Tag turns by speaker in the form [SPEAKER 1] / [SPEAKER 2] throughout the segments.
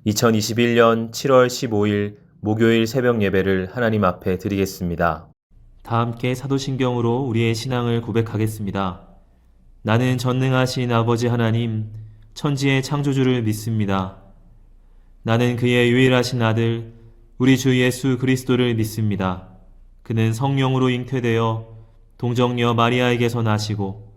[SPEAKER 1] 2021년 7월 15일 목요일 새벽 예배를 하나님 앞에 드리겠습니다.
[SPEAKER 2] 다 함께 사도신경으로 우리의 신앙을 고백하겠습니다. 나는 전능하신 아버지 하나님, 천지의 창조주를 믿습니다. 나는 그의 유일하신 아들, 우리 주 예수 그리스도를 믿습니다. 그는 성령으로 잉태되어 동정녀 마리아에게서 나시고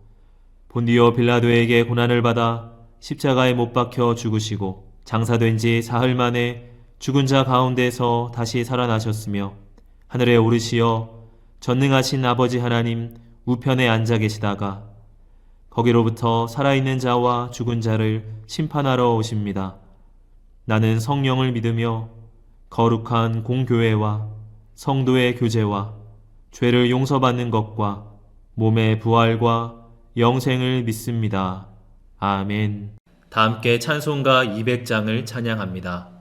[SPEAKER 2] 본디오 빌라도에게 고난을 받아 십자가에 못 박혀 죽으시고 장사된 지 사흘 만에 죽은 자 가운데서 다시 살아나셨으며 하늘에 오르시어 전능하신 아버지 하나님 우편에 앉아 계시다가 거기로부터 살아있는 자와 죽은 자를 심판하러 오십니다. 나는 성령을 믿으며 거룩한 공교회와 성도의 교제와 죄를 용서받는 것과 몸의 부활과 영생을 믿습니다. 아멘.
[SPEAKER 1] 다 함께 찬송가 200장을 찬양합니다.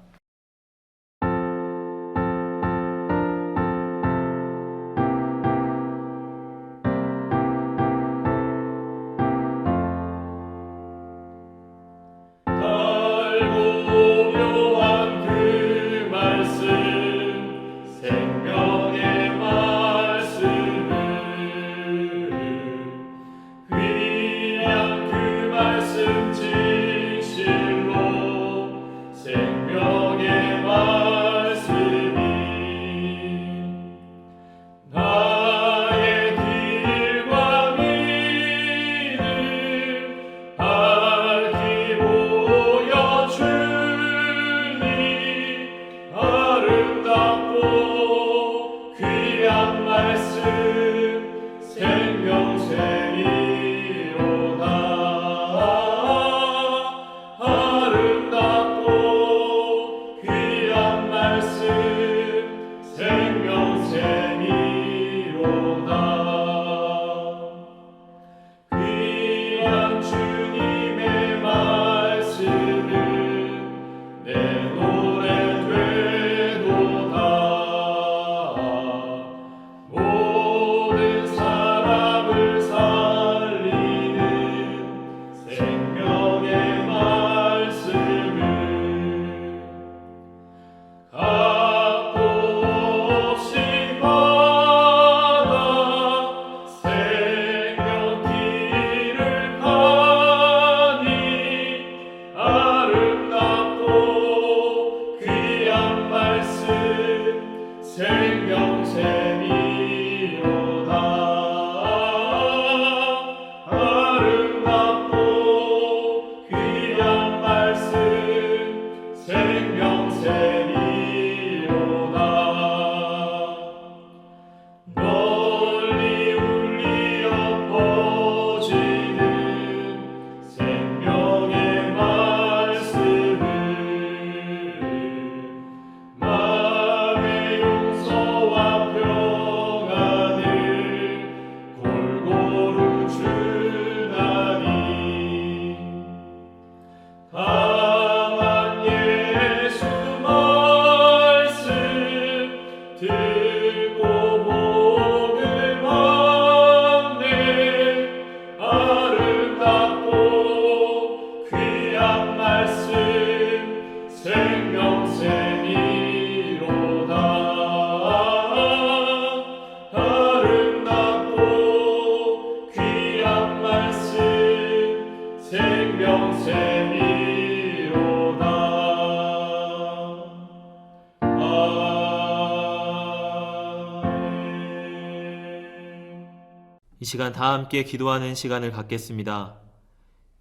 [SPEAKER 2] 이 시간 다 함께 기도하는 시간을 갖겠습니다.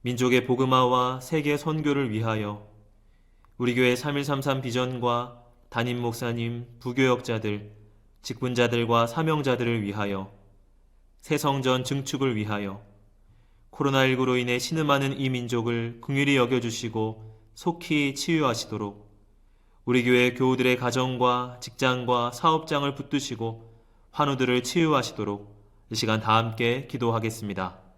[SPEAKER 2] 민족의 복음화와 세계 선교를 위하여 우리 교회 3133 비전과 담임 목사님, 부교역자들, 직분자들과 사명자들을 위하여 새성전 증축을 위하여 코로나19로 인해 신음하는 이 민족을 긍휼히 여겨주시고 속히 치유하시도록 우리 교회 교우들의 가정과 직장과 사업장을 붙드시고 환우들을 치유하시도록 이 시간 다 함께 기도하겠습니다.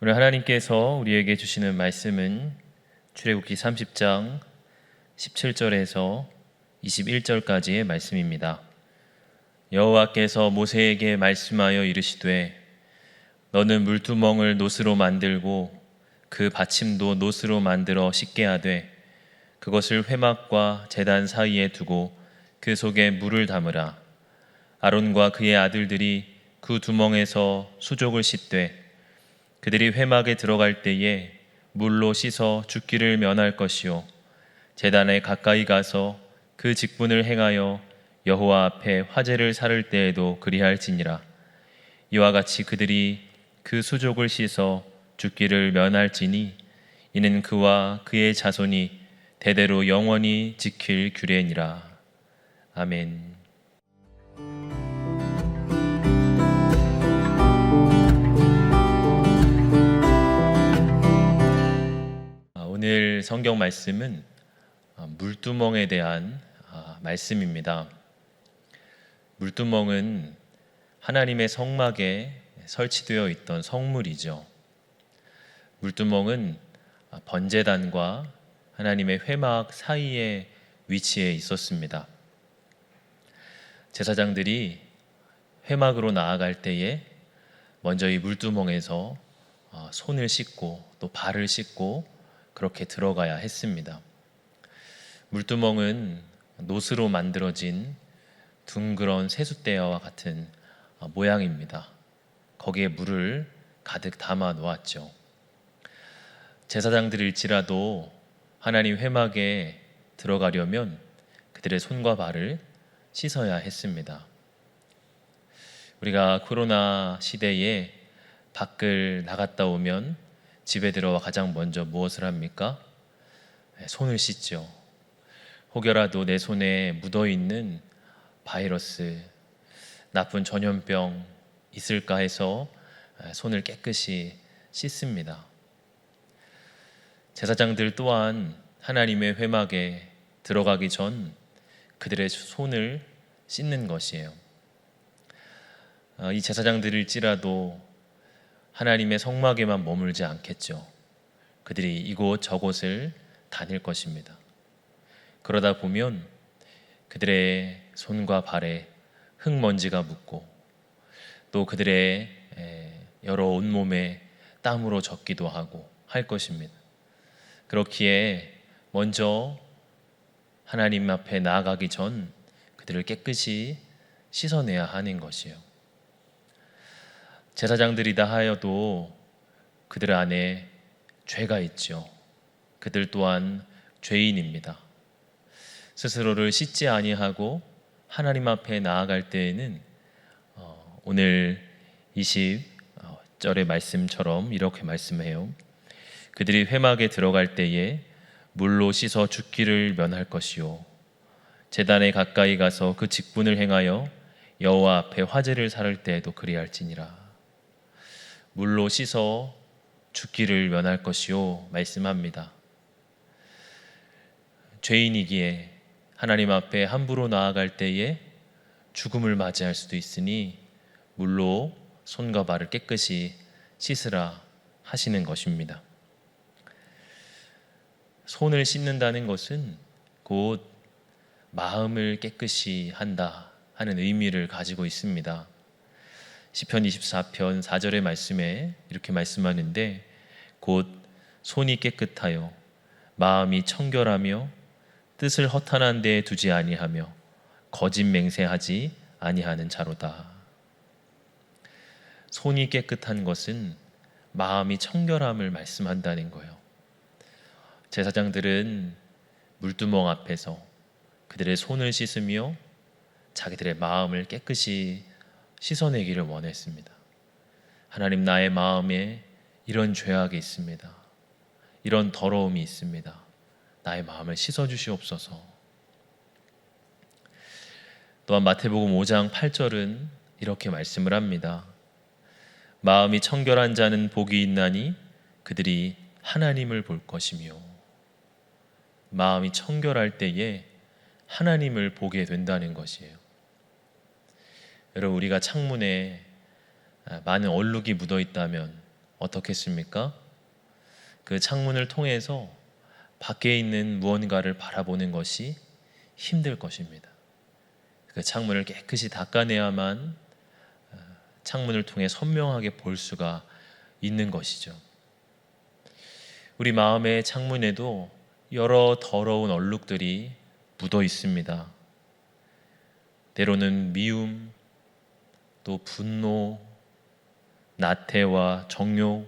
[SPEAKER 1] 오늘 하나님께서 우리에게 주시는 말씀은 출애굽기 30장 17절에서 21절까지의 말씀입니다. 여호와께서 모세에게 말씀하여 이르시되 너는 물두멍을 노스로 만들고 그 받침도 노스로 만들어 씻게 하되 그것을 회막과 제단 사이에 두고 그 속에 물을 담으라. 아론과 그의 아들들이 그 두멍에서 수족을 씻되 그들이 회막에 들어갈 때에 물로 씻어 죽기를 면할 것이요 제단에 가까이 가서 그 직분을 행하여 여호와 앞에 화제를 살을 때에도 그리할지니라. 이와 같이 그들이 그 수족을 씻어 죽기를 면할지니 이는 그와 그의 자손이 대대로 영원히 지킬 규례니라. 아멘. 오늘 성경 말씀은 물두멍에 대한 말씀입니다. 물두멍은 하나님의 성막에 설치되어 있던 성물이죠. 물두멍은 번제단과 하나님의 회막 사이에 위치해 있었습니다. 제사장들이 회막으로 나아갈 때에 먼저 이 물두멍에서 손을 씻고 또 발을 씻고 그렇게 들어가야 했습니다. 물두멍은 노스로 만들어진 둥그런 세숫대야와 같은 모양입니다. 거기에 물을 가득 담아 놓았죠. 제사장들일지라도 하나님 회막에 들어가려면 그들의 손과 발을 씻어야 했습니다. 우리가 코로나 시대에 밖을 나갔다 오면 집에 들어와 가장 먼저 무엇을 합니까? 손을 씻죠. 혹여라도 내 손에 묻어있는 바이러스, 나쁜 전염병 있을까 해서 손을 깨끗이 씻습니다. 제사장들 또한 하나님의 회막에 들어가기 전 그들의 손을 씻는 것이에요. 이 제사장들일지라도 하나님의 성막에만 머물지 않겠죠. 그들이 이곳 저곳을 다닐 것입니다. 그러다 보면 그들의 손과 발에 흙먼지가 묻고 또 그들의 여러 온몸에 땀으로 젖기도 하고 할 것입니다. 그렇기에 먼저 하나님 앞에 나아가기 전 그들을 깨끗이 씻어내야 하는 것이에요. 제사장들이다 하여도 그들 안에 죄가 있죠. 그들 또한 죄인입니다. 스스로를 씻지 아니하고 하나님 앞에 나아갈 때에는 오늘 20절의 말씀처럼 이렇게 말씀해요. 그들이 회막에 들어갈 때에 물로 씻어 죽기를 면할 것이요 제단에 가까이 가서 그 직분을 행하여 여호와 앞에 화제를 살을 때에도 그리할지니라. 물로 씻어 죽기를 면할 것이요 말씀합니다. 죄인이기에 하나님 앞에 함부로 나아갈 때에 죽음을 맞이할 수도 있으니 물로 손과 발을 깨끗이 씻으라 하시는 것입니다. 손을 씻는다는 것은 곧 마음을 깨끗이 한다 하는 의미를 가지고 있습니다. 시편 24편 4절의 말씀에 이렇게 말씀하는데 곧 손이 깨끗하여 마음이 청결하며 뜻을 허탄한 데에 두지 아니하며 거짓 맹세하지 아니하는 자로다. 손이 깨끗한 것은 마음이 청결함을 말씀한다는 거예요. 제사장들은 물두멍 앞에서 그들의 손을 씻으며 자기들의 마음을 깨끗이 씻어내기를 원했습니다. 하나님, 나의 마음에 이런 죄악이 있습니다. 이런 더러움이 있습니다. 나의 마음을 씻어주시옵소서. 또한 마태복음 5장 8절은 이렇게 말씀을 합니다. 마음이 청결한 자는 복이 있나니 그들이 하나님을 볼 것이며. 마음이 청결할 때에 하나님을 보게 된다는 것이에요. 여러분, 우리가 창문에 많은 얼룩이 묻어 있다면 어떻겠습니까? 그 창문을 통해서 밖에 있는 무언가를 바라보는 것이 힘들 것입니다. 그 창문을 깨끗이 닦아내야만 창문을 통해 선명하게 볼 수가 있는 것이죠. 우리 마음의 창문에도 여러 더러운 얼룩들이 묻어 있습니다. 때로는 미움, 또 분노, 나태와 정욕,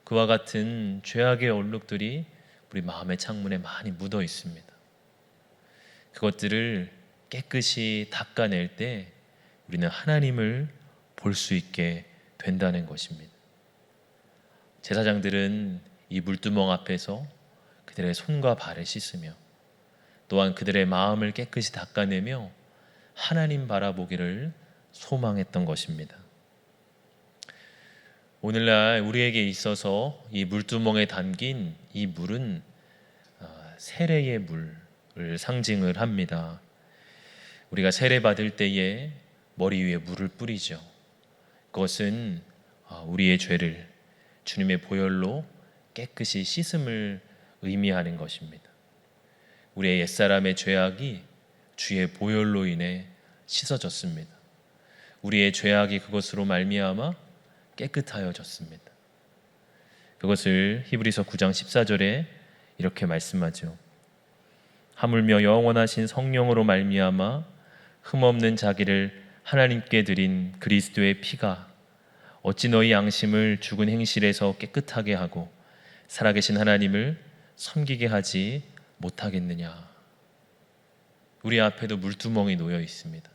[SPEAKER 1] 그와 같은 죄악의 얼룩들이 우리 마음의 창문에 많이 묻어 있습니다. 그것들을 깨끗이 닦아낼 때 우리는 하나님을 볼 수 있게 된다는 것입니다. 제사장들은 이 물두멍 앞에서 그들의 손과 발을 씻으며 또한 그들의 마음을 깨끗이 닦아내며 하나님 바라보기를 소망했던 것입니다. 오늘날 우리에게 있어서 이 물두멍에 담긴 이 물은 세례의 물을 상징을 합니다. 우리가 세례 받을 때에 머리 위에 물을 뿌리죠. 그것은 우리의 죄를 주님의 보혈로 깨끗이 씻음을 의미하는 것입니다. 우리의 옛사람의 죄악이 주의 보혈로 인해 씻어졌습니다. 우리의 죄악이 그것으로 말미암아 깨끗하여졌습니다. 그것을 히브리서 9장 14절에 이렇게 말씀하죠. 하물며 영원하신 성령으로 말미암아 흠없는 자기를 하나님께 드린 그리스도의 피가 어찌 너희 양심을 죽은 행실에서 깨끗하게 하고 살아계신 하나님을 섬기게 하지 못하겠느냐. 우리 앞에도 물두멍이 놓여 있습니다.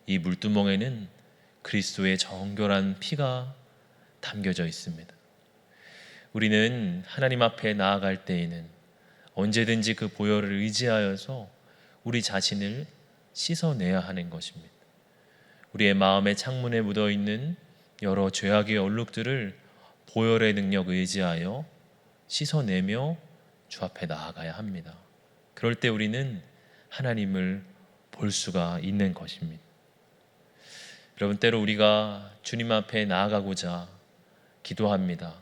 [SPEAKER 1] 이 물두멍에는 그리스도의 정결한 피가 담겨져 있습니다. 우리는 하나님 앞에 나아갈 때에는 언제든지 그 보혈을 의지하여서 우리 자신을 씻어내야 하는 것입니다. 우리의 마음의 창문에 묻어있는 여러 죄악의 얼룩들을 보혈의 능력 의지하여 씻어내며 주 앞에 나아가야 합니다. 그럴 때 우리는 하나님을 볼 수가 있는 것입니다. 여러분, 때로 우리가 주님 앞에 나아가고자 기도합니다.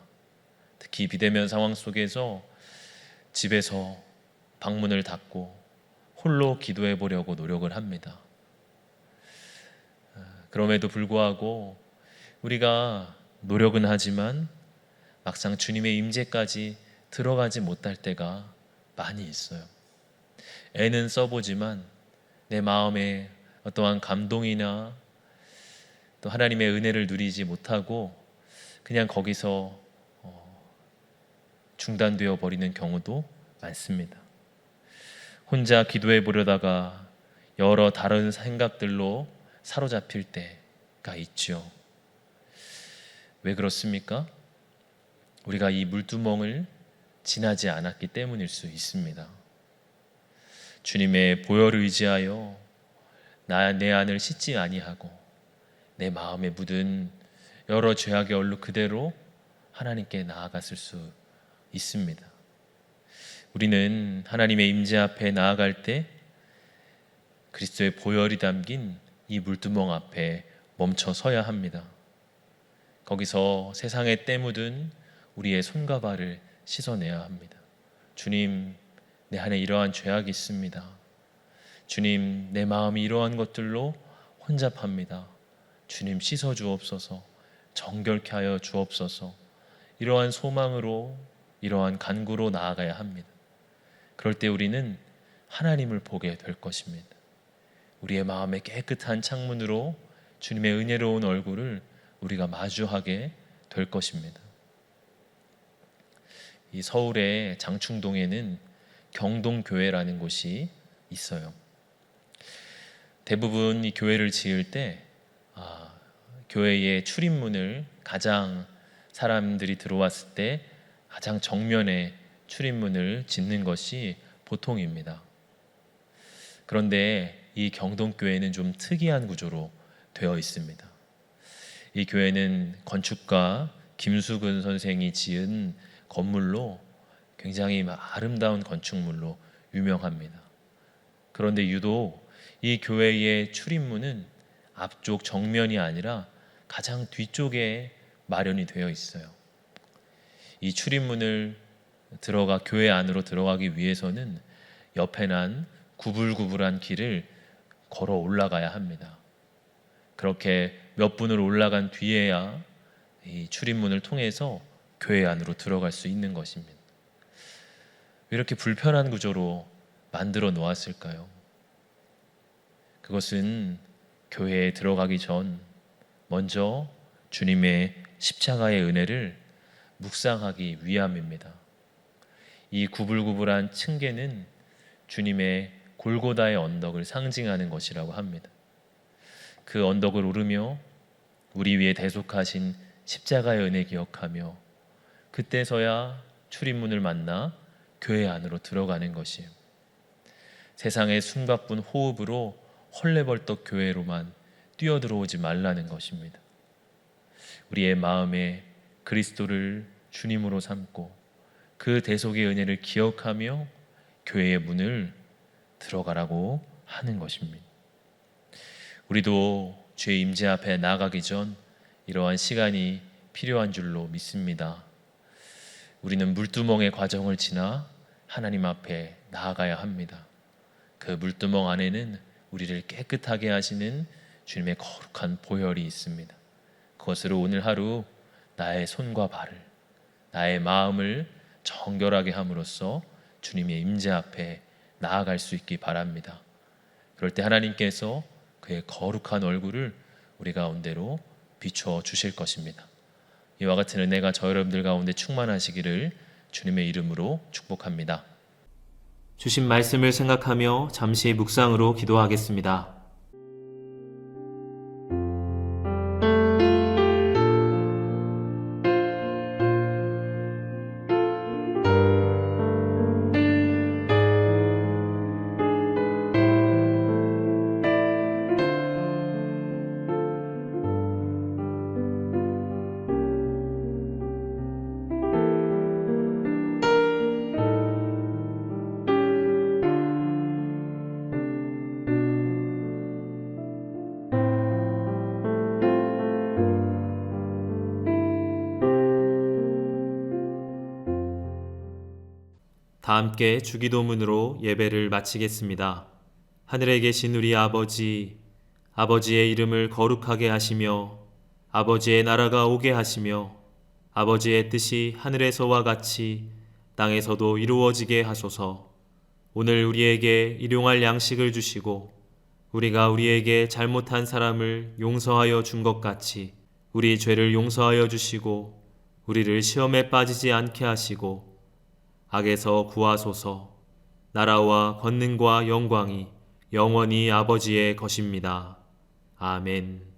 [SPEAKER 1] 특히 비대면 상황 속에서 집에서 방문을 닫고 홀로 기도해 보려고 노력을 합니다. 그럼에도 불구하고 우리가 노력은 하지만 막상 주님의 임재까지 들어가지 못할 때가 많이 있어요. 애는 써보지만 내 마음에 어떠한 감동이나 또 하나님의 은혜를 누리지 못하고 그냥 거기서 중단되어 버리는 경우도 많습니다. 혼자 기도해 보려다가 여러 다른 생각들로 사로잡힐 때가 있죠. 왜 그렇습니까? 우리가 이 물두멍을 지나지 않았기 때문일 수 있습니다. 주님의 보혈을 의지하여 내 안을 씻지 아니하고 내 마음에 묻은 여러 죄악의 얼룩 그대로 하나님께 나아갔을 수 있습니다. 우리는 하나님의 임재 앞에 나아갈 때 그리스도의 보혈이 담긴 이 물두멍 앞에 멈춰 서야 합니다. 거기서 세상에 때 묻은 우리의 손과 발을 씻어내야 합니다. 주님, 내 안에 이러한 죄악이 있습니다. 주님, 내 마음이 이러한 것들로 혼잡합니다. 주님, 씻어 주옵소서, 정결케 하여 주옵소서. 이러한 소망으로, 이러한 간구로 나아가야 합니다. 그럴 때 우리는 하나님을 보게 될 것입니다. 우리의 마음의 깨끗한 창문으로 주님의 은혜로운 얼굴을 우리가 마주하게 될 것입니다. 이 서울의 장충동에는 경동교회라는 곳이 있어요. 대부분 이 교회를 지을 때 교회의 출입문을 가장 사람들이 들어왔을 때 가장 정면에 출입문을 짓는 것이 보통입니다. 그런데 이 경동교회는 좀 특이한 구조로 되어 있습니다. 이 교회는 건축가 김수근 선생이 지은 건물로 굉장히 아름다운 건축물로 유명합니다. 그런데 유독 이 교회의 출입문은 앞쪽 정면이 아니라 가장 뒤쪽에 마련이 되어 있어요. 이 출입문을 교회 안으로 들어가기 위해서는 옆에 난 구불구불한 길을 걸어 올라가야 합니다. 그렇게 몇 분을 올라간 뒤에야 이 출입문을 통해서 교회 안으로 들어갈 수 있는 것입니다. 왜 이렇게 불편한 구조로 만들어 놓았을까요? 그것은 교회에 들어가기 전 먼저 주님의 십자가의 은혜를 묵상하기 위함입니다. 이 구불구불한 층계는 주님의 골고다의 언덕을 상징하는 것이라고 합니다. 그 언덕을 오르며 우리 위에 대속하신 십자가의 은혜 기억하며 그때서야 출입문을 만나 교회 안으로 들어가는 것이에요. 세상의 숨가쁜 호흡으로 헐레벌떡 교회로만 뛰어들어오지 말라는 것입니다. 우리의 마음에 그리스도를 주님으로 삼고 그 대속의 은혜를 기억하며 교회의 문을 들어가라고 하는 것입니다. 우리도 주의 임재 앞에 나아가기 전 이러한 시간이 필요한 줄로 믿습니다. 우리는 물두멍의 과정을 지나 하나님 앞에 나아가야 합니다. 그 물두멍 안에는 우리를 깨끗하게 하시는 주님의 거룩한 보혈이 있습니다. 그것으로 오늘 하루 나의 손과 발을, 나의 마음을 정결하게 함으로써 주님의 임재 앞에 나아갈 수 있기 바랍니다. 그럴 때 하나님께서 그의 거룩한 얼굴을 우리 가운데로 비추어 주실 것입니다. 이와 같은 은혜가 저 여러분들 가운데 충만하시기를 주님의 이름으로 축복합니다.
[SPEAKER 2] 주신 말씀을 생각하며 잠시 묵상으로 기도하겠습니다. 다 함께 주기도문으로 예배를 마치겠습니다. 하늘에 계신 우리 아버지, 아버지의 이름을 거룩하게 하시며 아버지의 나라가 오게 하시며 아버지의 뜻이 하늘에서와 같이 땅에서도 이루어지게 하소서. 오늘 우리에게 일용할 양식을 주시고 우리가 우리에게 잘못한 사람을 용서하여 준 것 같이 우리 죄를 용서하여 주시고 우리를 시험에 빠지지 않게 하시고 악에서 구하소서. 나라와 권능과 영광이 영원히 아버지의 것입니다. 아멘.